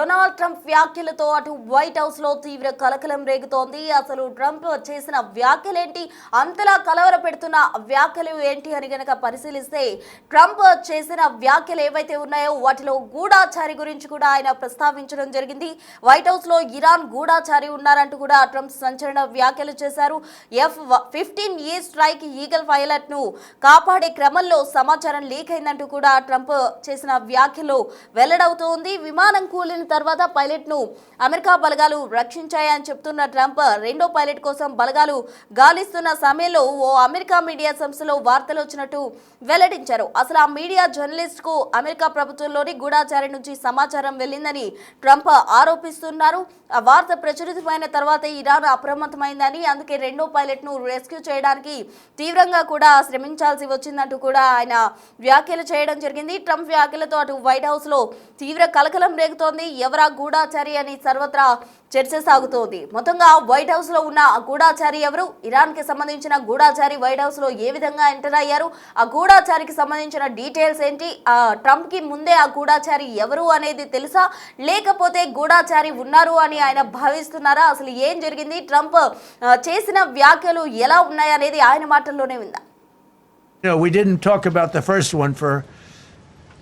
Donald Trump వ్యాఖ్యలతో అటు white house లో తీవ్ర కలకలం రేగుతోంది. అసలు ట్రంప్ చేసిన వ్యాఖ్యలేంటి, అంతలా కలవర పెడుతున్న వ్యాఖ్యలు ఏంటి అని గనక పరిశీలిస్తే, ట్రంప్ చేసిన వ్యాఖ్యలు ఏవైతే ఉన్నాయో వాటిలో గూఢాచారి గురించి కూడా ఆయన ప్రస్తావించడం జరిగింది. వైట్ హౌస్ లో ఇరాన్ గూఢాచారి ఉన్నారంటూ కూడా ట్రంప్ సంచలన వ్యాఖ్యలు చేశారు. F-15E స్ట్రైక్ ఈగల్ పైలట్ ను కాపాడే క్రమంలో సమాచారం లీక్ అయిందంటూ కూడా ట్రంప్ చేసిన వ్యాఖ్యలు వెల్లడవుతోంది. విమానం కూలిన తర్వాత పైలట్ ను అమెరికా బలగాలు రక్షించాయని చెప్తున్న ట్రంప్ రెండో పైలట్ కోసం బలగాలు గాలిస్తున్న సమయంలో ఓ అమెరికా మీడియా సంస్థలో వార్తలు వచ్చినట్టు వెల్లడించారు. అసలు ఆ మీడియా జర్నలిస్ట్ కు అమెరికా ప్రభుత్వంలోని గూఢాచారి నుంచి సమాచారం వెళ్ళిందని ట్రంప్ ఆరోపిస్తున్నారు. ఆ వార్త ప్రచురితమైన తర్వాత ఇరాన్ అప్రమత్తమైందని, అందుకే రెండో పైలట్ ను రెస్క్యూ చేయడానికి తీవ్రంగా కూడా శ్రమించాల్సి వచ్చిందంటూ కూడా ఆయన వ్యాఖ్యలు చేయడం జరిగింది. ట్రంప్ వ్యాఖ్యలతో అటు వైట్ హౌస్ లో తీవ్ర కలకలం రేగుతోంది. ఎవరా గూఢాచారి అని సర్వత్రా చర్చ సాగుతోంది. మొత్తంగా వైట్ హౌస్ లో ఉన్న ఆ గూఢాచారి ఎవరు, ఇరాన్ కి సంబంధించిన గూఢాచారి వైట్ హౌస్ లో ఏ విధంగా ఎంటర్ అయ్యారు, ఆ గూఢాచారికి సంబంధించిన డీటెయిల్స్ ఏంటి, ట్రంప్ కి ముందే ఆ గూఢాచారి ఎవరు అనేది తెలుసా, లేకపోతే గూఢాచారి ఉన్నారు అని ఆయన భావిస్తున్నారా, అసలు ఏం జరిగింది, ట్రంప్ చేసిన వ్యాఖ్యలు ఎలా ఉన్నాయి అనేది ఆయన మాటల్లోనే విందాం. We didn't talk about the first one for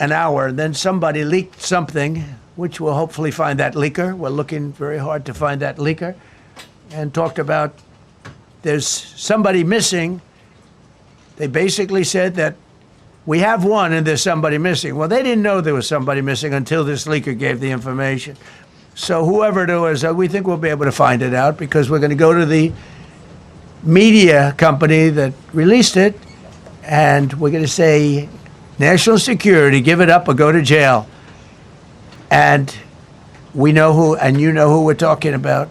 an hour. Then somebody leaked something, which we'll hopefully find that leaker. We're looking very hard to find that leaker. And talked about there's somebody missing. They basically said that we have one and there's somebody missing. Well, they didn't know there was somebody missing until this leaker gave the information. So whoever it was, we think we'll be able to find it out because we're going to go to the media company that released it and we're going to say, national security, give it up or go to jail. And we know who, and you know who we're talking about,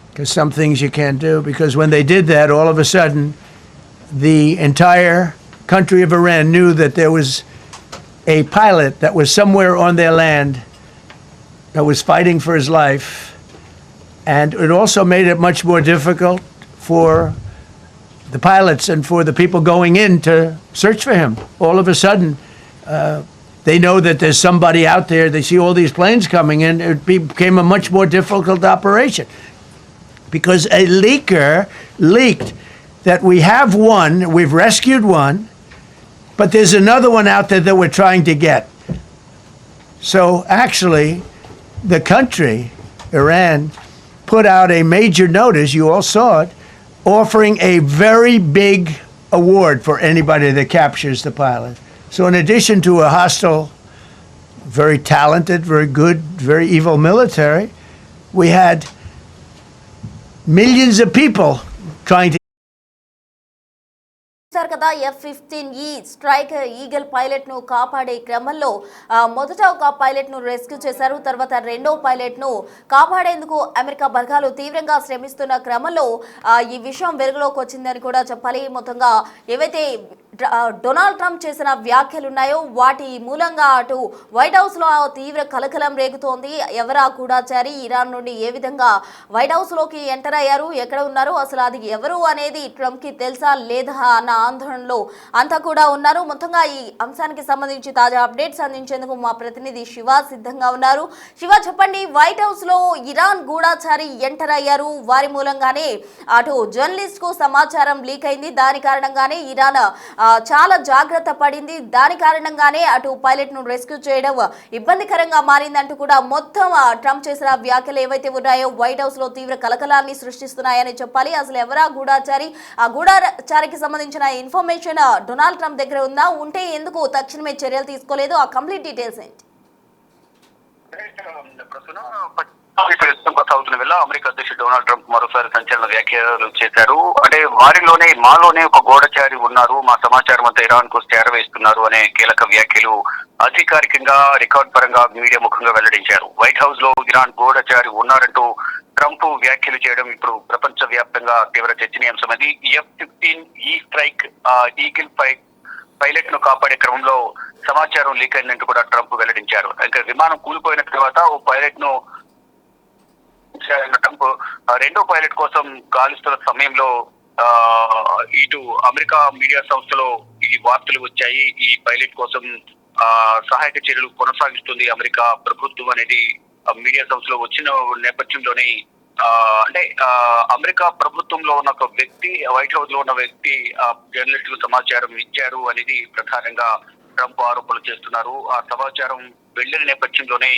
because some things you can't do. Because when they did that, all of a sudden, the entire country of Iran knew that there was a pilot that was somewhere on their land that was fighting for his life. And it also made it much more difficult for the pilots and for the people going in to search for him. All of a sudden, they know that there's somebody out there. They see all these planes coming in. It became a much more difficult operation because a leaker leaked that we have one, we've rescued one, but there's another one out there that we're trying to get. So actually, the country, Iran, put out a major notice, you all saw it, offering a very big award for anybody that captures the pilot. So in addition to a hostile, very talented, very good, very evil military, we had millions of people trying to కదా F-15E strike eagle pilot ను కాపాడే క్రమంలో మొదట ఒక pilot ను rescue చేశారు. తర్వాత రెండో పైలట్ ను కాపాడేందుకు అమెరికా బలగాలు తీవ్రంగా శ్రమిస్తున్న క్రమంలో ఈ విషయం వెలుగులోకి వచ్చిందని కూడా చెప్పాలి. మొత్తంగా ఏవైతే డొనాల్డ్ ట్రంప్ చేసిన వ్యాఖ్యలు ఉన్నాయో వాటి మూలంగా అటు వైట్ హౌస్ లో తీవ్ర కలకలం రేగుతోంది. ఎవరా గూఢాచారి, ఇరాన్ నుండి ఏ విధంగా వైట్ హౌస్ లోకి ఎంటర్ అయ్యారు, ఎక్కడ ఉన్నారు, అసలు అది ఎవరు అనేది ట్రంప్ కి తెలుసా లేదా అన్న ఆందోళనలో అంతా కూడా ఉన్నారు. మొత్తంగా ఈ అంశానికి సంబంధించి తాజా అప్డేట్స్ అందించేందుకు మా ప్రతినిధి శివ సిద్ధంగా ఉన్నారు. శివ, చెప్పండి, వైట్ హౌస్ లో ఇరాన్ గూఢాచారి ఎంటర్ అయ్యారు, వారి మూలంగానే అటు జర్నలిస్ట్ కు సమాచారం లీక్ అయింది, దాని కారణంగానే ఇరాన్ చాలా జాగ్రత్త పడింది, దాని కారణంగానే అటు పైలట్ ను రెస్క్యూ చేయడం ఇబ్బందికరంగా మారిందంటూ కూడా మొత్తం ట్రంప్ చేసిన వ్యాఖ్యలు ఏవైతే ఉన్నాయో వైట్ హౌస్ లో తీవ్ర కలకలాన్ని సృష్టిస్తున్నాయని చెప్పాలి. అసలు ఎవరా గూఢాచారి, ఆ గూఢాచారికి సంబంధించిన ఇన్ఫర్మేషన్ డొనాల్డ్ ట్రంప్ దగ్గర ఉందా, ఉంటే ఎందుకు తక్షణమే చర్యలు తీసుకోలేదు, ఆ కంప్లీట్ డీటెయిల్స్ ఏంటి? కొనసాగుతున్న వేళ అమెరికా అధ్యక్షుడు డొనాల్డ్ ట్రంప్ మరోసారి సంచలన వ్యాఖ్యలు చేశారు. అంటే మాలోనే ఒక గూఢచారి ఉన్నారు, మా సమాచారం అంతా ఇరాన్ కు చేరవేస్తున్నారు అనే కీలక వ్యాఖ్యలు అధికారికంగా రికార్డ్ పరంగా మీడియా ముఖంగా వెల్లడించారు. వైట్ హౌస్ లో ఇరాన్ గూఢచారి ఉన్నారంటూ ట్రంప్ వ్యాఖ్యలు చేయడం ఇప్పుడు ప్రపంచ వ్యాప్తంగా తీవ్ర చర్చనీయాంశమైంది. F-15E స్ట్రైక్ ఈగిల్ పైలట్ ను కాపాడే క్రమంలో సమాచారం లీక్ అయిందంటూ కూడా ట్రంప్ వెల్లడించారు. ఇంకా విమానం కూలిపోయిన తర్వాత ఓ పైలట్ ను ట్రంప్ రెండో పైలట్ కోసం గాలిస్తున్న సమయంలో ఇటు అమెరికా మీడియా సంస్థలో ఈ వార్తలు వచ్చాయి. ఈ పైలట్ కోసం సహాయక చర్యలు కొనసాగిస్తుంది అమెరికా ప్రభుత్వం అనేది మీడియా సంస్థలో వచ్చిన నేపథ్యంలోనే అంటే అమెరికా ప్రభుత్వంలో ఉన్న ఒక వ్యక్తి, వైట్ హౌస్ లో ఉన్న వ్యక్తి జర్నలిస్ట్ కు సమాచారం ఇచ్చారు అనేది ప్రధానంగా ట్రంప్ ఆరోపణలు చేస్తున్నారు. ఆ సమాచారం వెళ్లిన నేపథ్యంలోనే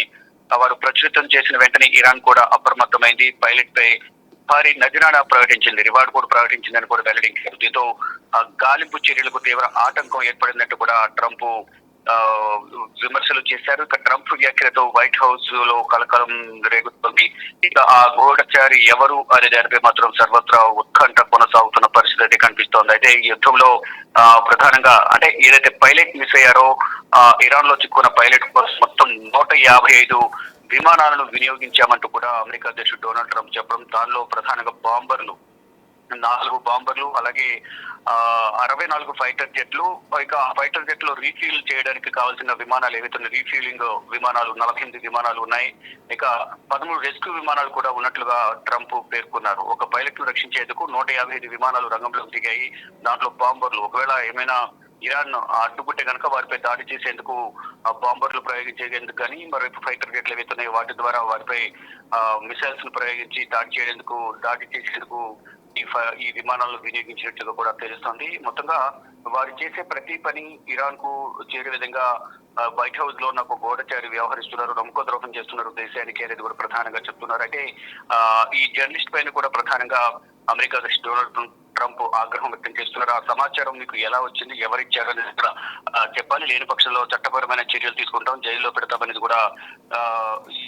వారు ప్రచురితం చేసిన వెంటనే ఇరాన్ కూడా అప్రమత్తమైంది. పైలట్ పై భారీ నజరానా ప్రకటించింది, రివార్డు కూడా ప్రకటించిందని కూడా వెల్లడించారు. దీంతో గాలింపు చర్యలకు తీవ్ర ఆటంకం ఏర్పడినట్టు కూడా ట్రంప్ విమర్శలు చేశారు. ఇక ట్రంప్ వ్యాఖ్యలతో వైట్ హౌస్ లో కలకలం రేగుతుంది. ఇక ఆ గూఢచారి ఎవరు అనే దానిపై మాత్రం సర్వత్రా ఉత్కంఠ కొనసాగుతున్న పరిస్థితి కనిపిస్తోంది. అయితే ఈ యుద్ధంలో ప్రధానంగా అంటే ఏదైతే పైలట్ మిస్ అయ్యారో ఇరాన్ లో చిక్కున్న పైలట్ కోసం మొత్తం 155 విమానాలను వినియోగించామంటూ కూడా అమెరికా అధ్యక్షుడు డొనాల్డ్ ట్రంప్ చెప్పడం, దానిలో ప్రధానంగా 4 బాంబర్లు అలాగే 64 ఫైటర్ జెట్లు, ఇక ఫైటర్ జెట్లు రీఫ్యూల్ చేయడానికి కావాల్సిన విమానాలు ఏవైతే రీఫ్యూలింగ్ విమానాలు 48 విమానాలు ఉన్నాయి. ఇక 13 రెస్క్యూ విమానాలు కూడా ఉన్నట్లుగా ట్రంప్ పేర్కొన్నారు. ఒక పైలట్ ను రక్షించేందుకు 155 విమానాలు రంగంలోకి దిగాయి. దాంట్లో బాంబర్లు ఒకవేళ ఏమైనా ఇరాన్ అడ్డుకుంటే కనుక వారిపై దాడి చేసేందుకు బాంబర్లు ప్రయోగించేందుకు కానీ, మరోవైపు ఫైటర్ జెట్లు ఏవైతున్నాయి వాటి ద్వారా వారిపై మిసైల్స్ ను ప్రయోగించి దాడి చేసేందుకు ఈ విమానాలను వినియోగించినట్లుగా కూడా తెలుస్తోంది. మొత్తంగా వారు చేసే ప్రతి పని ఇరాన్ కు చేరే విధంగా వైట్ హౌస్ లో ఉన్న ఒక గూఢచారి వ్యవహరిస్తున్నారు, నమ్మకద్రోహం చేస్తున్నారు దేశానికి అనేది కూడా ప్రధానంగా చెప్తున్నారు. అయితే ఈ జర్నలిస్ట్ పైన కూడా ప్రధానంగా అమెరికా అధ్యక్షుడు డొనాల్డ్ ట్రంప్ ఆగ్రహం వ్యక్తం చేస్తున్నారు. ఆ సమాచారం మీకు ఎలా వచ్చింది, ఎవరిచ్చారు అనేది కూడా చెప్పాలి, లేని పక్షంలో చట్టపరమైన చర్యలు తీసుకుంటాం, జైల్లో పెడతామనేది కూడా ఈ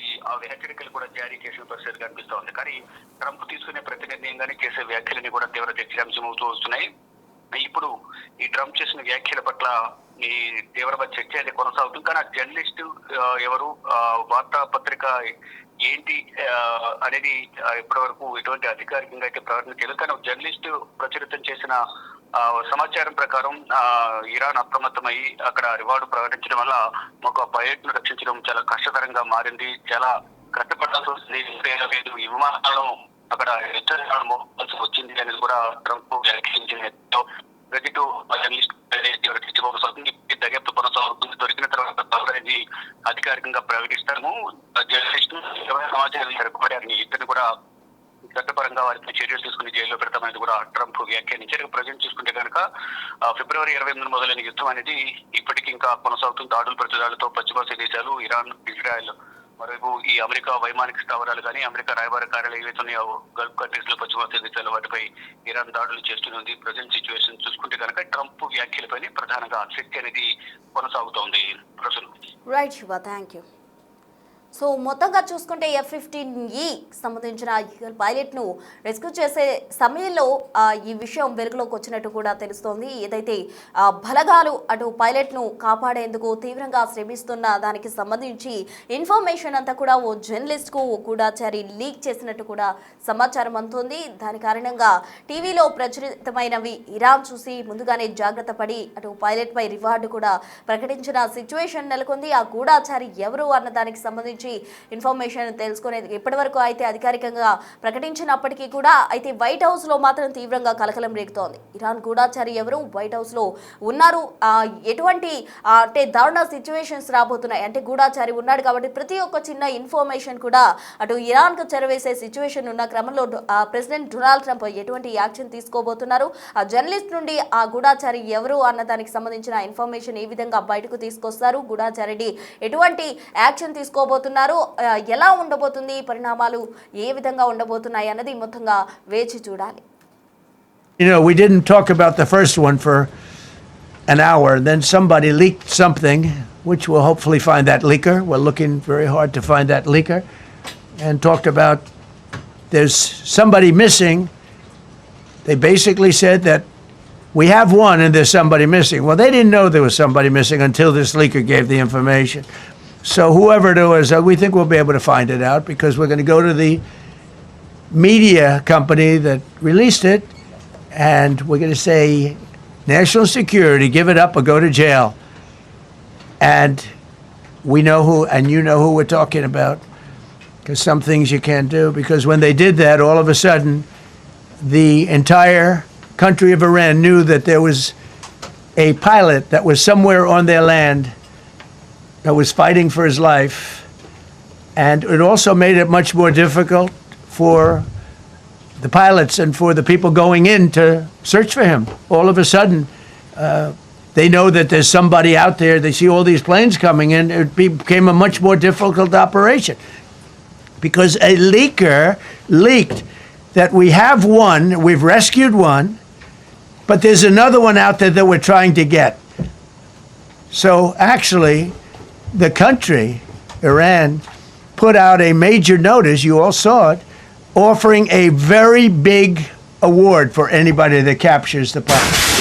హెచ్చరికలు కూడా జారీ చేసిన పరిస్థితి కనిపిస్తోంది. కానీ ట్రంప్ తీసుకునే ప్రతి నిర్ణయంగానే చేసే వ్యాఖ్యలని కూడా తీవ్ర చర్చాంశం అవుతూ వస్తున్నాయి. ఇప్పుడు ఈ ట్రంప్ చేసిన వ్యాఖ్యల పట్ల ఈ తీవ్రమైన చర్చ అయితే కొనసాగుతుంది. కానీ ఆ జర్నలిస్ట్ ఎవరు, వార్తాపత్రిక ఏంటి అనేది ఇప్పటి వరకు ఎటువంటి అధికారికంగా అయితే ప్రకటించలేదు. కానీ జర్నలిస్ట్ ప్రచురితం చేసిన సమాచారం ప్రకారం ఇరాన్ అప్రమత్తమై అక్కడ రివార్డు ప్రకటించడం వల్ల ఒక పైలట్ ను రక్షించడం చాలా కష్టతరంగా మారింది, చాలా కష్టపడాల్సి వస్తుంది. ఈ విమానాలను అక్కడ వచ్చింది అనేది కూడా ట్రంప్ వ్యాఖ్యానించిన జర్నలిస్ట్ దర్యాప్తు కొనసాగుతుంది. దొరికిన తర్వాత అనేది అధికారికంగా ప్రకటిస్తాము. జర్నలిస్ట్ సమాచారం ఇద్దరిని కూడా చట్టపరంగా వారిపై చర్యలు తీసుకుని జైల్లో పెడతామనేది కూడా ట్రంప్ వ్యాఖ్యానించారు. ప్రజెంట్ చూసుకుంటే కనుక ఫిబ్రవరి 28 మొదలైన యుద్ధం అనేది ఇప్పటికీ ఇంకా కొనసాగుతుంది. దాడులు ప్రతిదాడులతో పశ్చిమాసియా దేశాలు, ఇరాన్, ఇజ్రాయెల్, మరోవైపు ఈ అమెరికా వైమానిక స్థావరాలు కానీ, అమెరికా రాయబార కార్యాలయం ఏవైతున్నాయో గల్ఫ్ కంట్రీస్ లో పశ్చిమాసియా దేశాలు వాటిపై ఇరాన్ దాడులు చేస్తుంది. ప్రజెంట్ సిచ్యువేషన్ చూసుకుంటే కనుక ట్రంప్ వ్యాఖ్యలపై ప్రధానంగా ఆసక్తి అనేది కొనసాగుతోంది. Right Shiva, thank you. So మొత్తంగా చూసుకుంటే F-15E సంబంధించిన పైలట్ను రెస్క్యూ చేసే సమయంలో ఈ విషయం వెలుగులోకి వచ్చినట్టు కూడా తెలుస్తోంది. ఏదైతే బలగాలు అటు పైలట్ను కాపాడేందుకు తీవ్రంగా శ్రమిస్తున్న దానికి సంబంధించి ఇన్ఫర్మేషన్ అంతా కూడా ఓ జర్నలిస్ట్కు గూఢచారి లీక్ చేసినట్టు కూడా సమాచారం అందుతుంది. దాని కారణంగా టీవీలో ప్రచురితమైనవి ఇరాన్ చూసి ముందుగానే జాగ్రత్త పడి అటు పైలట్పై రివార్డు కూడా ప్రకటించిన సిచ్యువేషన్ నెలకొంది. ఆ గూఢచారి ఎవరు అన్న దానికి సంబంధించి ఇన్ఫర్మేషన్ తెలుసుకునేది ఇప్పటి వరకు అయితే అధికారికంగా ప్రకటించినప్పటికీ కూడా అయితే వైట్ హౌస్ లో మాత్రం తీవ్రంగా కలకలం రేగుతోంది. ఇరాన్ గూఢచారి ఎవరు, వైట్ హౌస్ లో ఉన్నారు, ఎటువంటి అంటే దారుణ సిచ్యువేషన్స్ రాబోతున్నాయి, అంటే గూఢచారి ఉన్నాడు కాబట్టి ప్రతి ఒక్క చిన్న ఇన్ఫర్మేషన్ కూడా అటు ఇరాన్ కు చెరవేసే సిచ్యువేషన్ ఉన్న క్రమంలో ప్రెసిడెంట్ డొనాల్డ్ ట్రంప్ ఎటువంటి యాక్షన్ తీసుకోబోతున్నారు, ఆ జర్నలిస్ట్ నుండి ఆ గూఢచారి ఎవరు అన్న దానికి సంబంధించిన ఇన్ఫర్మేషన్ ఏ విధంగా బయటకు తీసుకొస్తారు, గూఢచారిని ఎటువంటి యాక్షన్ తీసుకోబోతున్నారు, ఎలా ఉండబోతుంది, పరిణామాలు ఏ విధంగా ఉండబోతున్నాయి అన్నది మొత్తంగా వేచి చూడాలి. You know, we didn't talk about the first one for an hour, and then somebody leaked something, which we'll hopefully find that leaker. We're looking very hard to find that leaker, and talked about there's somebody missing. They basically said that we have one and there's somebody missing. Well, they didn't know there was somebody missing until this leaker gave the information. So whoever it was, we think we'll be able to find it out because we're going to go to the media company that released it and we're going to say, national security, give it up or go to jail. And we know who, and you know who we're talking about, because some things you can't do. Because when they did that, all of a sudden, the entire country of Iran knew that there was a pilot that was somewhere on their land that was fighting for his life, And it also made it much more difficult for the pilots and for the people going in to search for him. All of a sudden, they know that there's somebody out there. They see all these planes coming in. It became a much more difficult operation because a leaker leaked that we have one, we've rescued one, but there's another one out there that we're trying to get. So actually, the country, Iran, put out a major notice, you all saw it, offering a very big award for anybody that captures the pilot.